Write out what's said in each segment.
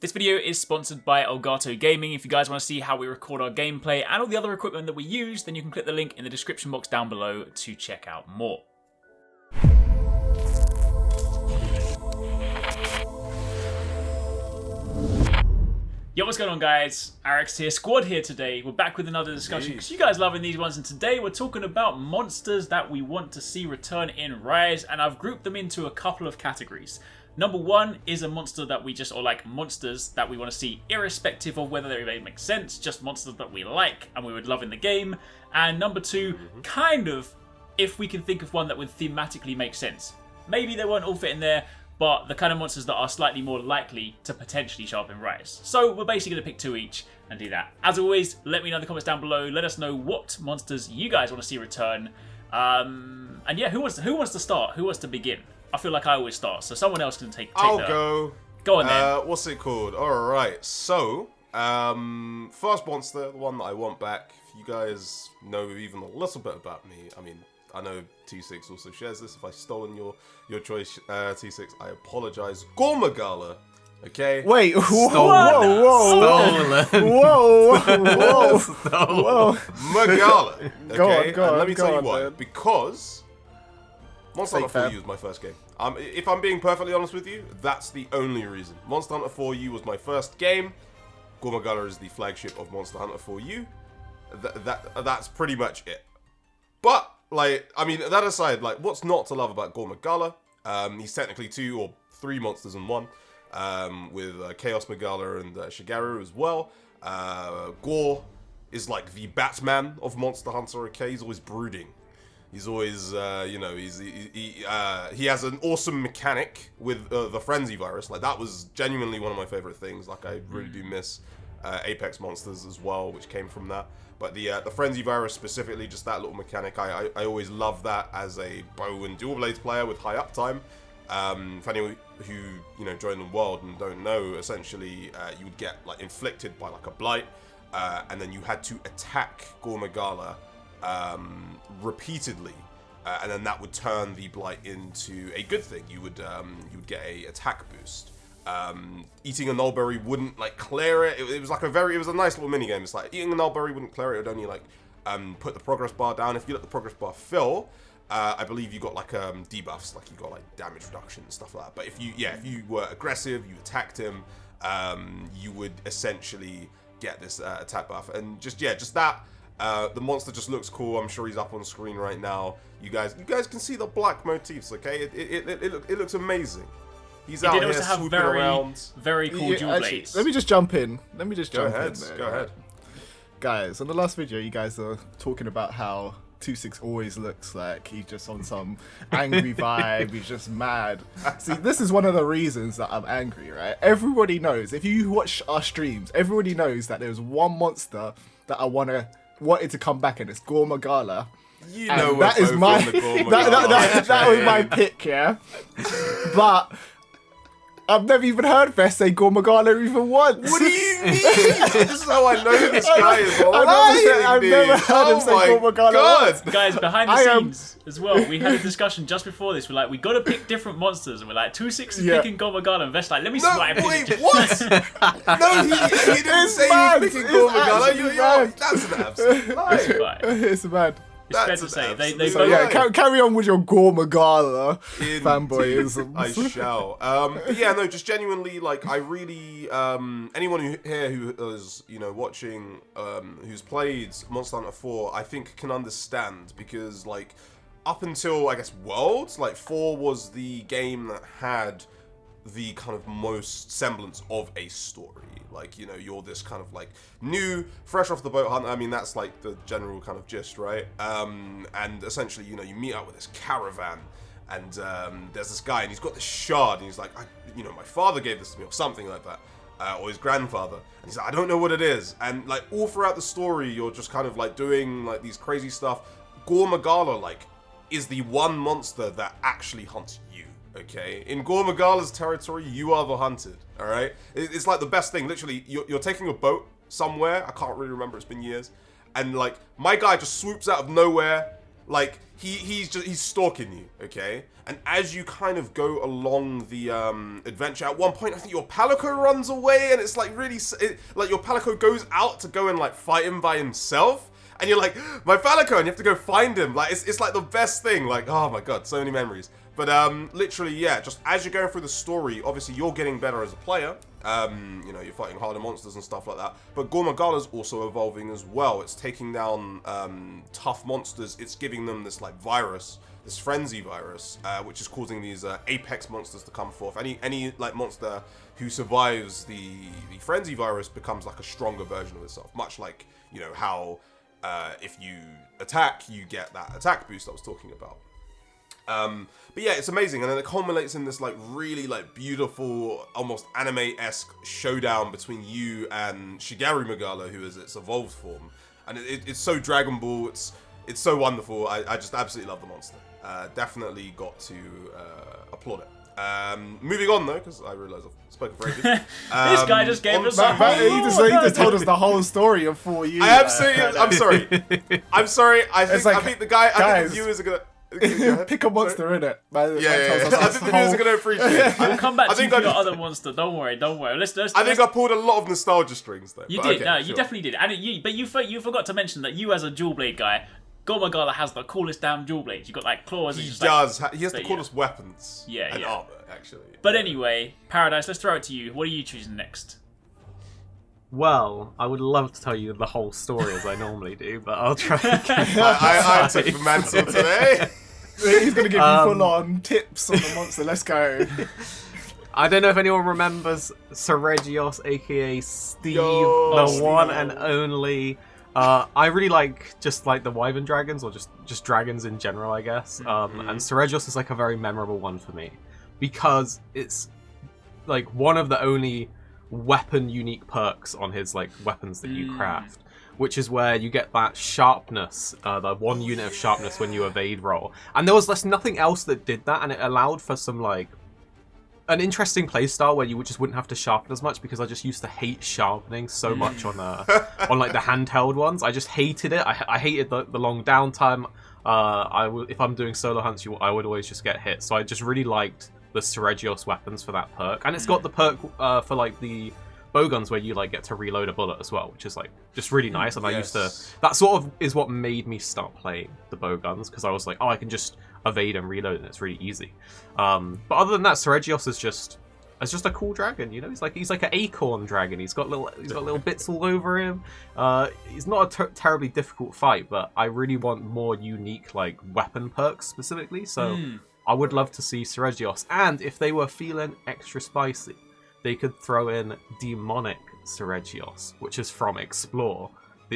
This video is sponsored by Elgato Gaming. If you guys want to see how we record our gameplay and all the other equipment that we use, then you can click the link in the description box down below to check out more. Yo, what's going on, guys? Arekkz here, Squad here today. We're back with another discussion because you guys loving these ones, and today we're talking about monsters that we want to see return in Rise, and I've grouped them into a couple of categories. Number one is a monster that we just, or like monsters that we want to see irrespective of whether they make sense, just monsters that we like and we would love in the game. And number two, kind of, if we can think of one that would thematically make sense. Maybe they won't all fit in there, but the kind of monsters that are slightly more likely to potentially show up in Rise. So we're basically going to pick two each and do that. As always, let me know in the comments down below. Let us know what monsters you guys want to see return. And yeah, who wants to start? Who wants to begin? I feel like I always start, so someone else can take I'll go. Go on then. What's it called? Alright, so, first monster, the one that I want back. If you guys know even a little bit about me, I mean, I know T6 also shares this. If I've stolen your choice, T6, I apologize. Gore Magala, okay? Wait, whoa. Magala, okay? Go on, let me tell you on, why. man. Because Monster Hunter 4U was my first game. If I'm being perfectly honest with you, that's the only reason. Monster Hunter 4U was my first game. Gore Magala is the flagship of Monster Hunter 4U. That's pretty much it. But, like, I mean, that aside, like, what's not to love about Gore Magala? He's technically 2 or 3 monsters in one, with Chaos Magala and Shigaru as well. Gore is like the Batman of Monster Hunter, okay? He's always brooding. He's always, you know, he has an awesome mechanic with the Frenzy virus. Like, that was genuinely one of my favorite things. Like, I really do miss Apex monsters as well, which came from that. But the Frenzy virus specifically, just that little mechanic, I always love that as a bow and dual blades player with high uptime. For anyone who, you know, joined the world and don't know, essentially you would get like inflicted by like a blight, and then you had to attack Gore Magala repeatedly, and then that would turn the blight into a good thing. You would get a attack boost. Eating a nullberry wouldn't like clear it. It was like it was a nice little mini game. It's like eating a nullberry wouldn't clear it. It would only like put the progress bar down. If you let the progress bar fill, I believe you got like debuffs, like you got like damage reduction and stuff like that. But if you were aggressive, you attacked him, you would essentially get this attack buff. And just that. The monster just looks cool. I'm sure he's up on screen right now. You guys can see the black motifs. Okay, it looks amazing. He's out here swooping around. Very cool dual blades. Let me just jump in. Go ahead. Guys, on the last video, you guys are talking about how 2-6 always looks like he's just on some angry vibe. He's just mad. See, this is one of the reasons that I'm angry, right? Everybody knows. If you watch our streams, everybody knows that there's one monster that I wanted to come back, and it's Gore Magala. You know, that is my that was my pick, yeah. But I've never even heard Beth say Gore Magala even once. What do you mean? This is how I know this guy is I've never heard him say Gore Magala once. Guys, behind the scenes as well, we had a discussion just before this. We're like, we got to pick different monsters, and we're like, 2-6 is picking Gore Magala, and Vest like, let me swipe. Wait, what? No, he didn't say he was picking Gore Magala. That's an absolute lie. It's mad. It's fair to say. They so yeah, carry on with your Gore Magala fanboyism. I shall. But yeah, no, just genuinely, like, I really, anyone who is, you know, watching, who's played Monster Hunter 4, I think can understand, because, like, up until, I guess, Worlds, like, 4 was the game that had the kind of most semblance of a story. Like, you know, you're this kind of like new, fresh off the boat hunter. I mean, that's like the general kind of gist, right? And essentially, you know, you meet up with this caravan, and there's this guy, and he's got this shard, and he's like, you know, my father gave this to me, or something like that, or his grandfather. And he's like, I don't know what it is. And like all throughout the story, you're just kind of like doing like these crazy stuff. Gore Magala, like, is the one monster that actually hunts you. Okay, in Gore Magala's territory, you are the hunted. All right, it's like the best thing. Literally, you're taking a boat somewhere. I can't really remember. It's been years, and like my guy just swoops out of nowhere, Like he's stalking you, okay? And as you kind of go along the adventure, at one point I think your Palico runs away, and it's like really like your Palico goes out to go and like fight him by himself, and you're like, my Palico, and you have to go find him. Like it's like the best thing. Like, oh my god, so many memories. But literally, yeah, just as you're going through the story, obviously you're getting better as a player. You know, you're fighting harder monsters and stuff like that. But Gore Magala's also evolving as well. It's taking down tough monsters. It's giving them this like virus, this frenzy virus, which is causing these apex monsters to come forth. Any like monster who survives the frenzy virus becomes like a stronger version of itself. Much like, you know, how if you attack, you get that attack boost I was talking about. But yeah, it's amazing, and then it culminates in this like really like beautiful, almost anime-esque showdown between you and Shigeru Magala, who is its evolved form, and it's so Dragon Ball. It's so wonderful. I just absolutely love the monster. Definitely got to applaud it. Moving on though, because I realise I've spoken for ages. This guy just gave us he just told us the whole story of 4 years. I absolutely. I'm sorry. I'm sorry. I think the guys, viewers are gonna. Pick a monster in it. Yeah. I think the viewers are going to appreciate it. We'll come back to your other monster. Don't worry. Let's I think I pulled a lot of nostalgia strings though. You did. You definitely did. And you forgot to mention that you, as a dual blade guy, Gore Magala has the coolest damn dual blades. You got like claws. He does. He has the coolest weapons. And armor, actually. But anyway, Paradise. Let's throw it to you. What are you choosing next? Well, I would love to tell you the whole story as I normally do, but I'll try again. I took the mantle today. He's going to give you full-on tips on the monster. Let's go. I don't know if anyone remembers Seregios, aka Steve, the one and only. I really like the Wyvern dragons, or just dragons in general, I guess. And Seregios is like a very memorable one for me, because it's like one of the only weapon unique perks on his like weapons that you craft, which is where you get that sharpness, the 1 unit of sharpness when you evade roll. And there was nothing else that did that, and it allowed for some like an interesting playstyle where you just wouldn't have to sharpen as much, because I just used to hate sharpening so much on like the handheld ones. I just hated it. I hated the long downtime. If I'm doing solo hunts, I would always just get hit. So I just really liked the Seregios weapons for that perk, and it's got the perk for like the bowguns where you like get to reload a bullet as well, which is like just really nice. And I used to, that sort of is what made me start playing the bowguns, because I was like, oh, I can just evade and reload, and it's really easy. But other than that, Seregios is just a cool dragon, you know. He's like an acorn dragon. He's got little bits all over him. He's not a terribly difficult fight, but I really want more unique like weapon perks specifically. So I would love to see Seregios, and if they were feeling extra spicy, they could throw in demonic Seregios, which is from Explore,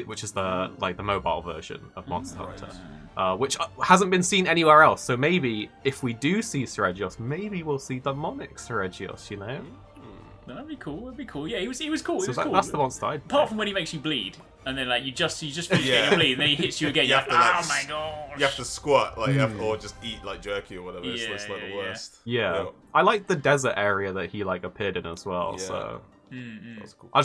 which is the mobile version of Monster Hunter, which hasn't been seen anywhere else. So maybe if we do see Seregios, maybe we'll see demonic Seregios, you know? That'd be cool. Yeah, he was cool. So cool. That's the monster I'd play. Apart from when he makes you bleed, and then like you just finish getting your bleed, and then he hits you again. You have to oh my gosh. You have to squat, like, or just eat like jerky or whatever. It's like the worst. Yeah. I like the desert area that he like appeared in as well. Yeah. So that's cool. I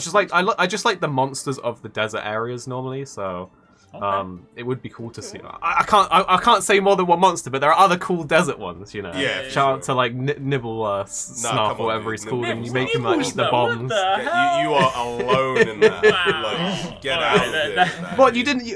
just like the monsters of the desert areas normally. So. Okay. It would be cool to see. I can't say more than one monster, but there are other cool desert ones, you know. Yeah. Shout out to like Nibble Snuff or whatever he's called, and you make him like eat the bombs. You are alone in that. Like, get out of here. What, you didn't?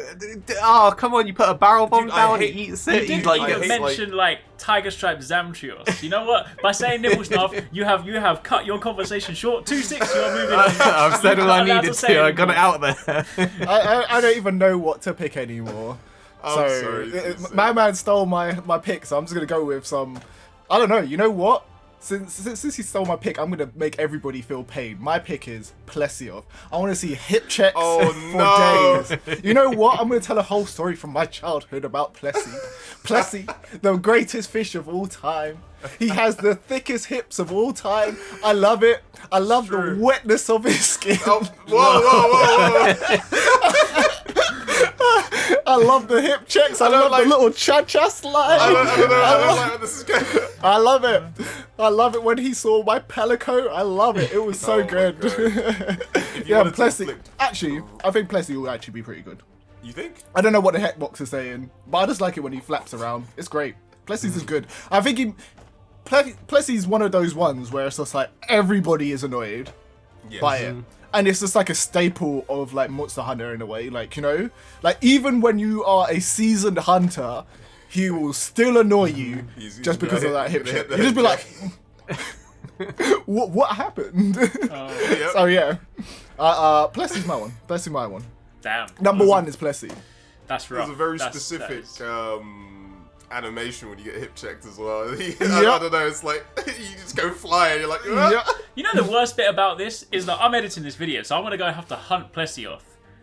Oh, come on! You put a barrel bomb down and he eats it. You didn't mention like Tiger Stripe Zamtrios. You know what? By saying Nibble Snuff, you have cut your conversation short. 2-6, you're moving on. I've said all I needed to. I got it out there. I don't even know what to pick anymore. Sorry, my man stole my pick, so I'm just gonna go with some. I don't know. You know what? Since he stole my pick, I'm gonna make everybody feel pain. My pick is Plesioth. I want to see hip checks for days. You know what? I'm gonna tell a whole story from my childhood about Plessy. Plessy, the greatest fish of all time. He has the thickest hips of all time. I love it. I love the wetness of his skin. Oh, whoa. I love the hip checks. I love the little cha-cha slide. I don't know where this is going. I love it. I love it when he saw my Palico. I love it. It was so good. Yeah, Plessy. Actually, I think Plessy will actually be pretty good. You think? I don't know what the heck Box is saying, but I just like it when he flaps around. It's great. Plesioth is good. I think Plesioth's one of those ones where it's just like everybody is annoyed Yes. by it. And it's just like a staple of like Monster Hunter in a way. Like, you know, like even when you are a seasoned hunter, he will still annoy you just because of that hip check. You just be like, what happened? Yep. So yeah, Plesioth's my one. Plesioth's my one. Damn. Number one is Plessy. That's rough. There's a very That specific is- animation when you get hip checked as well. I don't know, it's like you just go fly and you're like, Yeah. You know the worst bit about this is that I'm editing this video, so I'm gonna go have to hunt Plesioth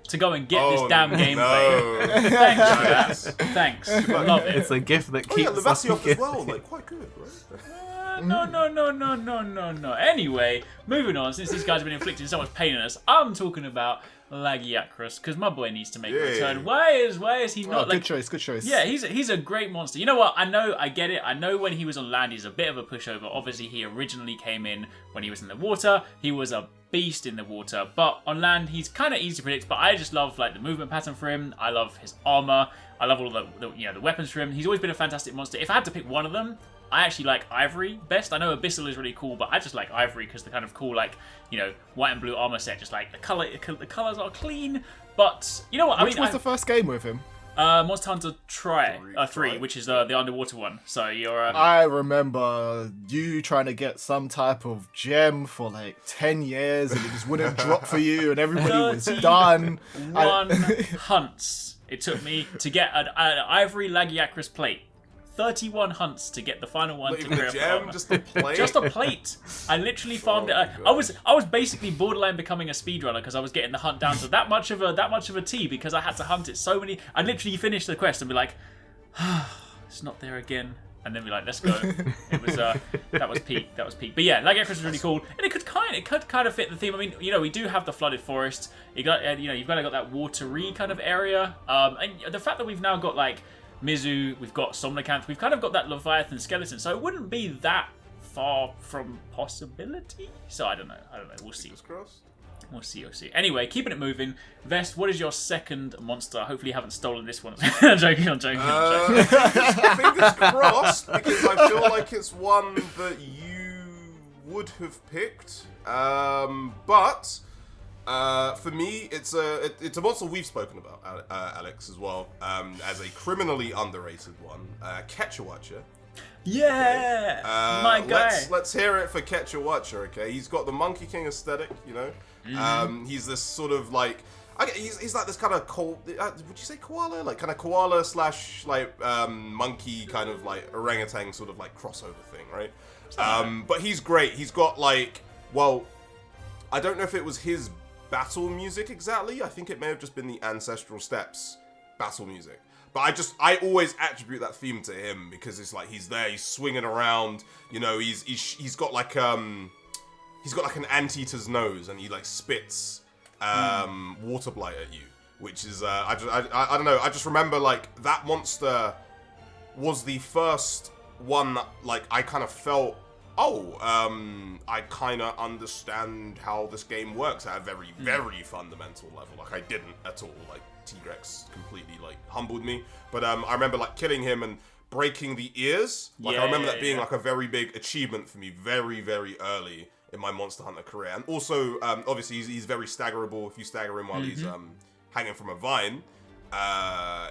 to go and get this damn gameplay. No. Thanks for that. Yes. Thanks. Love it. It's a gift that Oh yeah, keeps on Lagiacrus as giving. well, like quite good, right? No. Anyway, moving on. Since these guys have been inflicting so much pain on us, I'm talking about Lagiacrus because my boy needs to make a return. Why is he not like? Good choice. Yeah, he's a great monster. You know what? I get it. I know when he was on land, he's a bit of a pushover. Obviously, he originally came in when he was in the water. He was a beast in the water, but on land, he's kind of easy to predict. But I just love like the movement pattern for him. I love his armor. I love all the weapons for him. He's always been a fantastic monster. If I had to pick one of them, I actually like Ivory best. I know Abyssal is really cool, but I just like Ivory because the kind of cool, like, you know, white and blue armor set. Just like the colors are clean. But you know what? Which was the first game with him? Monster Hunter Try Three. 3, which is the underwater one. So you're. I remember you trying to get some type of gem for like 10 years and it just wouldn't drop for you and everybody was done. One hunts it took me to get an Ivory Lagiacrus plate. 31 hunts to get the final one Not to even a grab gem, armor. just a plate. Just a plate. I literally farmed it. I was basically borderline becoming a speedrunner because I was getting the hunt down to that much of a T because I had to hunt it so many. I literally finished the quest and be like, it's not there again, and then be like, let's go. It was that was peak. That was peak. But yeah, Lagiacrus is really cool, and it could kind of fit the theme. I mean, you know, we do have the flooded forest. You got you've kind of got that watery kind of area, and the fact that we've now got like Mizu, we've got Somnicanth, we've kind of got that Leviathan skeleton, so it wouldn't be that far from possibility. So I don't know. We'll see. Fingers crossed. We'll see. Anyway, keeping it moving. Vest, what is your second monster? Hopefully you haven't stolen this one. I'm joking. Fingers crossed, because I feel like it's one that you would have picked. But for me, it's a monster we've spoken about, Alex, as well, as a criminally underrated one, Kecha Wacha. Yeah, my guy. Let's hear it for Kecha Wacha, okay? He's got the Monkey King aesthetic, you know? He's this sort of like... he's like this kind of... would you say koala? Like kind of koala slash like monkey kind of like orangutan sort of like crossover thing, right? But he's great. He's got like... Well, I don't know if it was his battle music exactly. I think it may have just been the Ancestral Steps battle music. But I always attribute that theme to him because it's like he's there, he's swinging around, you know, he's got like an anteater's nose and he like spits water blight at you, which is I don't know, I just remember like that monster was the first one that like I kind of felt I kind of understand how this game works at a very, very fundamental level. Like, I didn't at all. Like, T-Rex completely, like, humbled me. But I remember, like, killing him and breaking the ears. Like, I remember that being, like, a very big achievement for me very, very early in my Monster Hunter career. And also, obviously, he's very staggerable. If you stagger him while he's hanging from a vine,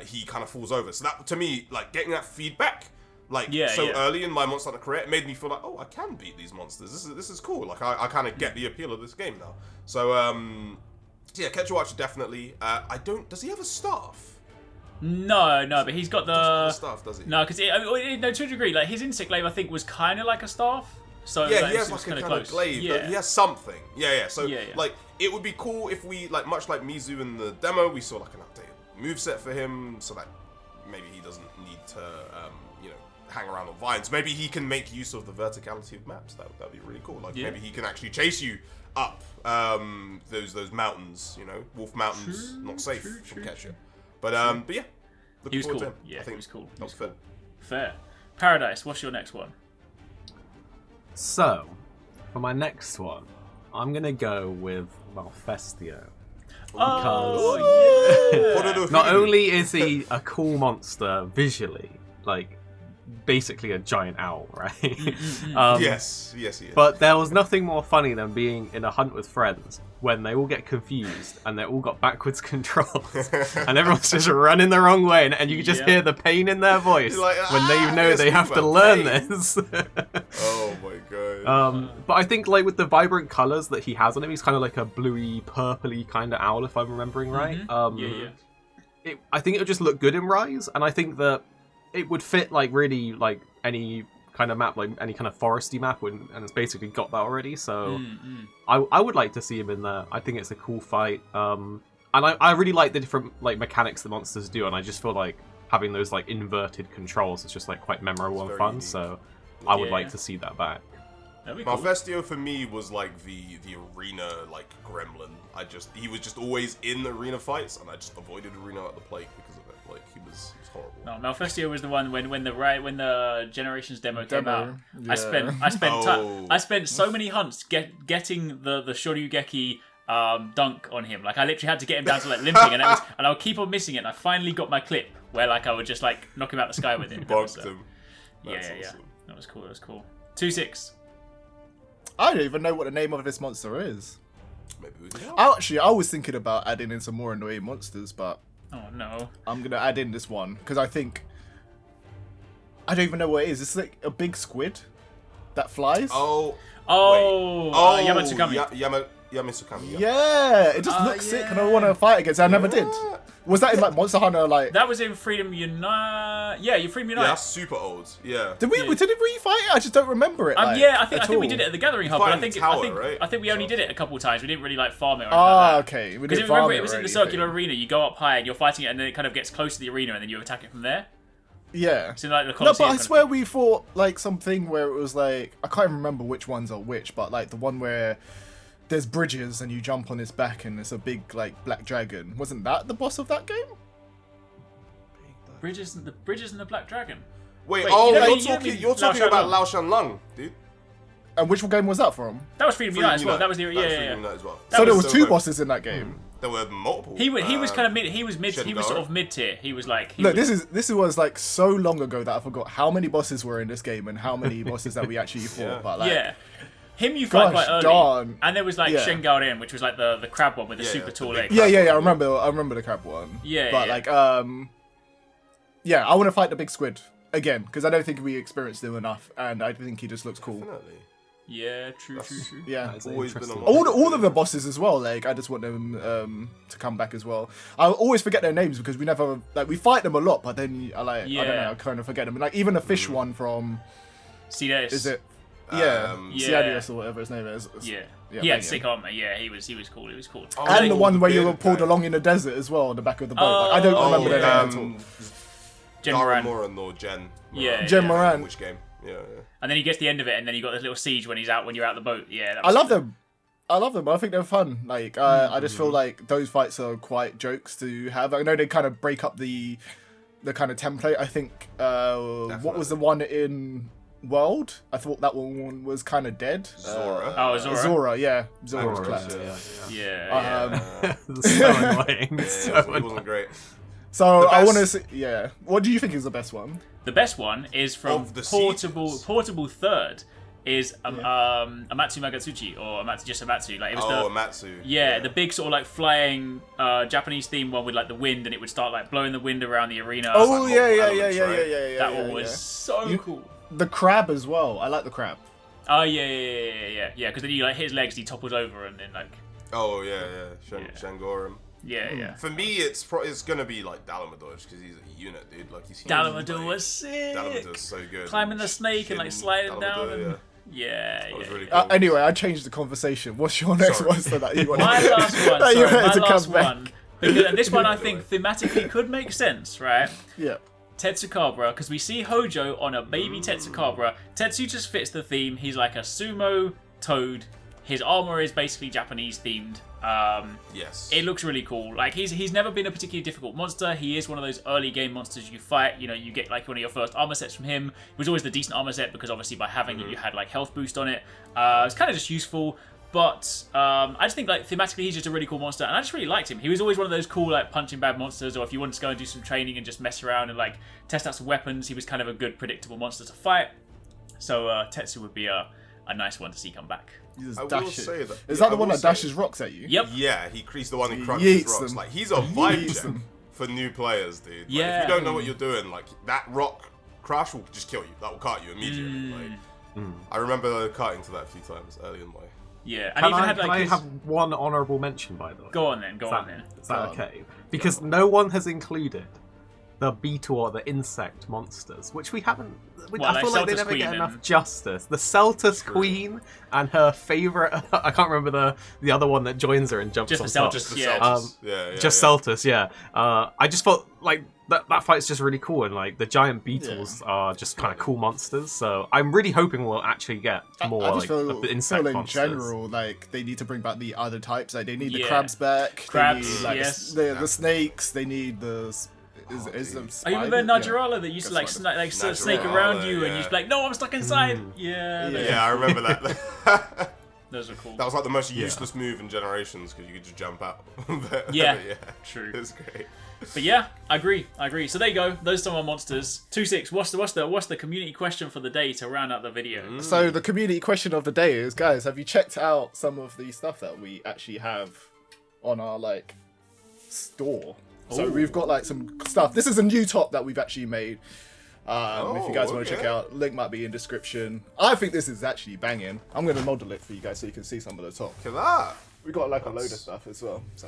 he kind of falls over. So that, to me, like, getting that feedback... early in my Monster Hunter career, it made me feel like, oh, I can beat these monsters. This is cool. Like, I kind of get the appeal of this game now. So, yeah, Kecha Wacha definitely. Does he have a staff? No, but he's got the staff, does he? No, because to a degree, like his insect glaive, I think, was kind of like a staff. So yeah, like, he has like a kind of glaive. Yeah. He has something. Yeah. So like, it would be cool if we like, much like Mizu in the demo, we saw like an updated moveset for him, so that maybe he doesn't need to, hang around on vines. Maybe he can make use of the verticality of maps. That'd be really cool. Like maybe he can actually chase you up those mountains. You know, Wolf Mountains, not safe from Kecha. But yeah, he was cool. To him. Yeah, I think he was cool. That was fun. Fair. Paradise. What's your next one? So, for my next one, I'm gonna go with Malfestio. Oh, Not only is he a cool monster visually, like basically a giant owl, right? Yes, he is. But there was nothing more funny than being in a hunt with friends when they all get confused and they all got backwards controls and everyone's just running the wrong way, and you can just hear the pain in their voice like, when they know they have to learn this. Oh my god. But I think like with the vibrant colors that he has on him, he's kind of like a bluey, purpley kind of owl, if I'm remembering right. I think it would just look good in Rise, and I think that it would fit like really like any kind of map, like any kind of foresty map, and it's basically got that already. So I would like to see him in there. I think it's a cool fight, and I really like the different like mechanics the monsters do, and I just feel like having those like inverted controls is just like quite memorable and fun. Unique. So I would like to see that back. Malfestio for me was like the arena like gremlin. He was just always in arena fights, and I just avoided arena at the plague because of it. Like he was horrible. No, Malfestio was the one when the Generations demo came out. Yeah. I spent so many hunts getting the Shoryugeki dunk on him. Like I literally had to get him down to like limping, and I would keep on missing it. And I finally got my clip where like I would just like knock him out the sky with it. Bugged him. That's awesome. That was cool. 2-6. I don't even know what the name of this monster is. Maybe we can help. I was thinking about adding in some more annoying monsters, but Oh no. I'm gonna add in this one because I think I don't even know what it is. It's like a big squid that flies. Yamatsukami. Yamatsukami. Yeah, it just looks sick, and I want to fight against it. I never did. Was that in like Monster Hunter? Like that was in Freedom Unite. Yeah, you Freedom Unite. Yeah, that's super old. Yeah. Did we fight it? I just don't remember it. Like, I think we did it at the Gathering Hub. But I think right? I think we only did it a couple of times. We didn't really like farm it. Okay. Because remember, it was in the circular arena. You go up high and you're fighting it, and then it kind of gets close to the arena, and then you attack it from there. Yeah. So like the no, but I swear we fought like something where it was like I can't even remember which ones are which, but like the one where there's bridges and you jump on his back and it's a big like black dragon. Wasn't that the boss of that game? Bridges and the Black Dragon. Wait, you're talking about Lao Shan Lung, dude. And which game was that from? That was Freedom Unite as well. That was the as well. So there was two bosses in that game. There were multiple. He was kind of mid. He was sort of mid tier. He was like. This was like so long ago that I forgot how many bosses were in this game and how many bosses that we actually fought. But like, him you fight quite early. And there was like Shengaoren, which was like the crab one with the super tall legs. Yeah. I remember the crab one. Like I want to fight the big squid again because I don't think we experienced him enough, and I think he just looks cool. Definitely. Yeah, true. Yeah, always been all of the bosses as well. Like I just want them to come back as well. I always forget their names because we never we fight them a lot, but then I don't know, I kind of forget them. And like even the fish one from Seregios. Is it? Yeah, Seregios or whatever his name is. He had sick armor. Yeah, he was cool. He was cool. And the one where you were pulled along in the desert as well, on the back of the boat. I don't remember their name at all. Jen Moran or Jen. Jen Moran. Which game? Yeah. And then he gets to the end of it, and then you got this little siege when you're out the boat. Yeah. I love them. I think they're fun. Like I just feel like those fights are quite jokes to have. I know they kind of break up the kind of template. I think what was the one in World? I thought that one was kind of dead. Zora. Zora. Zora, yeah. Zora was clapped. Yeah. So annoying. It wasn't great. So I want to see. Yeah. What do you think is the best one? The best one is from Portable Third. Is Amatsu Magatsuchi or Amatsu. Like it was Amatsu. Yeah, the big sort of like flying Japanese theme one with like the wind, and it would start like blowing the wind around the arena. Oh yeah. That one was so cool. The crab as well. I like the crab. Oh yeah. Because then you like hit his legs, he topples over, and then like. Oh yeah. Shangorum. Yeah. For me, it's gonna be like Dalamador because he's a unit, dude. Like he's Dalamador was sick. Dalamador's so good. Climbing the snake and like sliding down. And... Yeah. Really cool. Anyway, I changed the conversation. What's your next one so that you want? My last one. Because this one I think thematically could make sense, right? Yeah. Tetsucabra, because we see Hojo on a baby Tetsucabra. Tetsu just fits the theme. He's like a sumo toad. His armor is basically Japanese themed. Yes. It looks really cool. Like he's never been a particularly difficult monster. He is one of those early game monsters you fight. You know, you get like one of your first armor sets from him. It was always the decent armor set because obviously by having it you had like health boost on it. It's kind of just useful. But I just think like thematically he's just a really cool monster, and I just really liked him. He was always one of those cool like punching bag monsters, or if you wanted to go and do some training and just mess around and like test out some weapons, he was kind of a good predictable monster to fight. So Tetsu would be a nice one to see come back. He I will dash say it. that. Is yeah, that the I one will that say- dashes rocks at you? Yep. Yeah, he's the one who He crunches yeets rocks. them. Like he's a vibe Yeets check them. for new players, dude. Like, Yeah. if you don't know what you're doing, like that rock crash will just kill you. That will cut you immediately. Like, I remember cutting to that a few times early in my. Yeah, and even had Can like I his... have one honourable mention, by the way? Go on then. Go on then. Is that okay? Because no one has included the beetle or the insect monsters, which we haven't. Well, I feel like they Celtus never Queen get and- enough justice. The Celtus Queen and her favourite. I can't remember the other one that joins her and jumps Just on the top. Celtus, Just the yeah. Celtics. Yeah. Just Celtus, yeah. I just felt like that fight's just really cool, and like the giant beetles are just kind of cool monsters. So I'm really hoping we'll actually get more I just like feel, of the insect feel in monsters. general like they need to bring back the other types. Like they need the Yeah. crabs back. Crabs, they need, like, yes. the snakes. They need the. Is them I remember spider? Najarala that used to like Spider. snake Najarala, around you, and yeah. you'd be like, "No, I'm stuck inside." Yeah, Yeah, I remember that. those are cool. That was like the most useless move in Generations because you could just jump out. But, Yeah, yeah, true. It was great. But yeah, I agree. So there you go. Those are some of our monsters. 2-6. What's the community question for the day to round out the video? So the community question of the day is, guys, have you checked out some of the stuff that we actually have on our like store? So Ooh. we've got like some stuff. This is a new top that we've actually made. If you guys want to check okay. out, link might be in description. I think this is actually banging. I'm going to model it for you guys so you can see some of the top. Look at that. We got like a load of stuff as well. So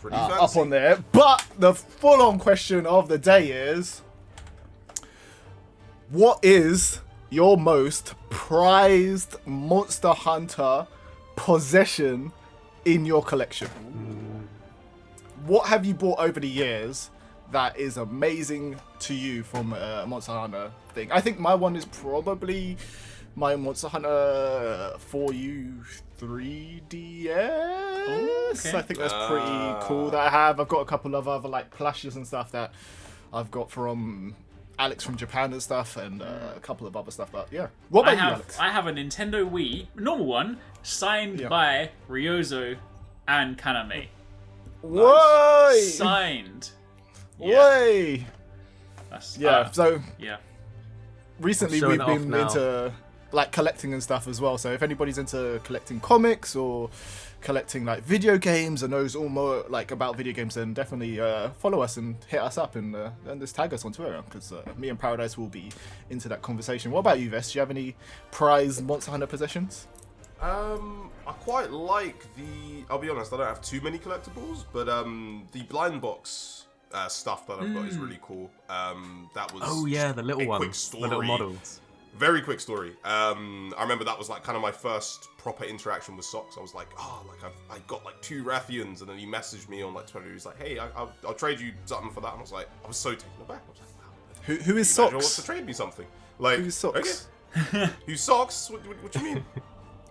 Pretty up fancy. on there. But the full-on question of the day is, what is your most prized Monster Hunter possession in your collection? What have you bought over the years that is amazing to you from a Monster Hunter thing? I think my one is probably my Monster Hunter 4U 3DS. okay. I think that's pretty cool that I have. I've got a couple of other like plushes and stuff that I've got from Alex from Japan and stuff, and a couple of other stuff. But yeah, what about you, Alex? I have a Nintendo Wii, normal one, signed Yeah. by Ryozo and Kaname. Whoa! Signed. Way! That's, Yeah. So yeah. recently Showing we've it off been now. into like collecting and stuff as well. So if anybody's into collecting comics or collecting like video games and knows all more like about video games, then definitely follow us and hit us up and just tag us on Twitter, because me and Paradise will be into that conversation. What about you, Vest? Do you have any prized Monster Hunter possessions? I quite like the. I'll be honest, I don't have too many collectibles, but the blind box stuff that I've got is really cool. That was Oh yeah, the little a quick ones, story. the little models. Very quick story. I remember that was like kind of my first proper interaction with Socks. I was like, I got like 2 Rathians, and then he messaged me on like Twitter. He was like, hey, I'll trade you something for that. And I was like, I was so taken aback. I was like, wow. Who is Imagine wants to Socks? trade me something. Like, Who's Socks? Okay. Who's Socks? What do you mean?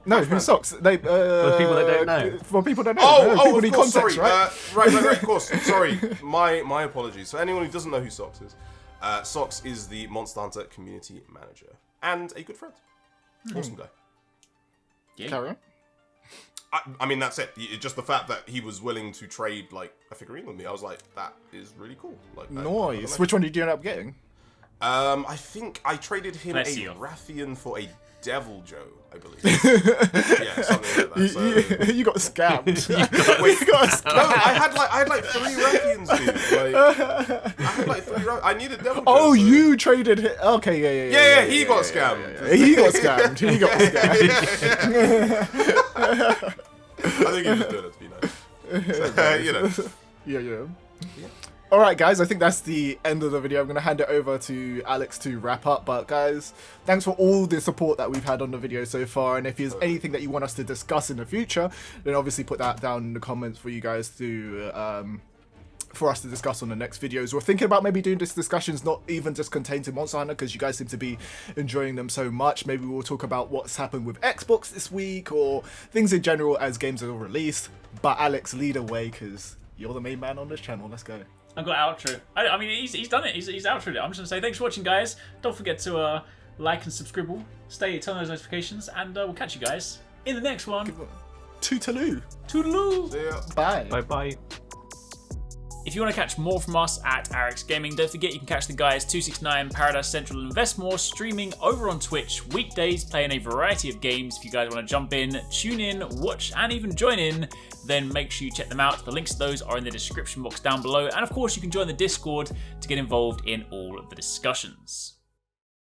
No, who's Socks? They For people that don't know. For people that don't know. People of need course, context, sorry. right? Right, of course. Sorry, my apologies. For anyone who doesn't know who Socks is, Socks is the Monster Hunter community manager and a good friend. Awesome guy. Yeah. Carry on. I mean, that's it. Just the fact that he was willing to trade like a figurine with me, I was like, that is really cool. Like, I don't Nice. know. Which one did you end up getting? I think I traded him Plesioth. a Rathian for a Devil Joe, I believe. Yeah, something like that. So. You got scammed. Wait, You got scammed. no, I had like 3 Rathians, dude. Like, I had like 3 Rathians. I needed Devil Joe. Oh, so- you traded him. Okay, yeah. Yeah, he got scammed. Yeah. He got scammed. He got scammed. I think he was doing it to be nice. So, you know. Yeah. All right, guys. I think that's the end of the video. I'm going to hand it over to Alex to wrap up. But guys, thanks for all the support that we've had on the video so far. And if there's anything that you want us to discuss in the future, then obviously put that down in the comments for you guys to for us to discuss on the next videos. We're thinking about maybe doing this discussions not even just contained to Monster Hunter, because you guys seem to be enjoying them so much. Maybe we'll talk about what's happened with Xbox this week or things in general as games are released. But Alex, lead away, because you're the main man on this channel. Let's go. I've got outro. I mean, he's done it. He's outroed it. I'm just gonna say thanks for watching, guys. Don't forget to like and subscribe. Turn on those notifications, and we'll catch you guys in the next one. Toodaloo. Toodaloo. See ya. Bye. Bye-bye. If you want to catch more from us at Arekkz Gaming, don't forget you can catch the guys 269, Paradise Central, and Investmore streaming over on Twitch weekdays, playing a variety of games. If you guys want to jump in, tune in, watch, and even join in, then make sure you check them out. The links to those are in the description box down below, and of course you can join the Discord to get involved in all of the discussions.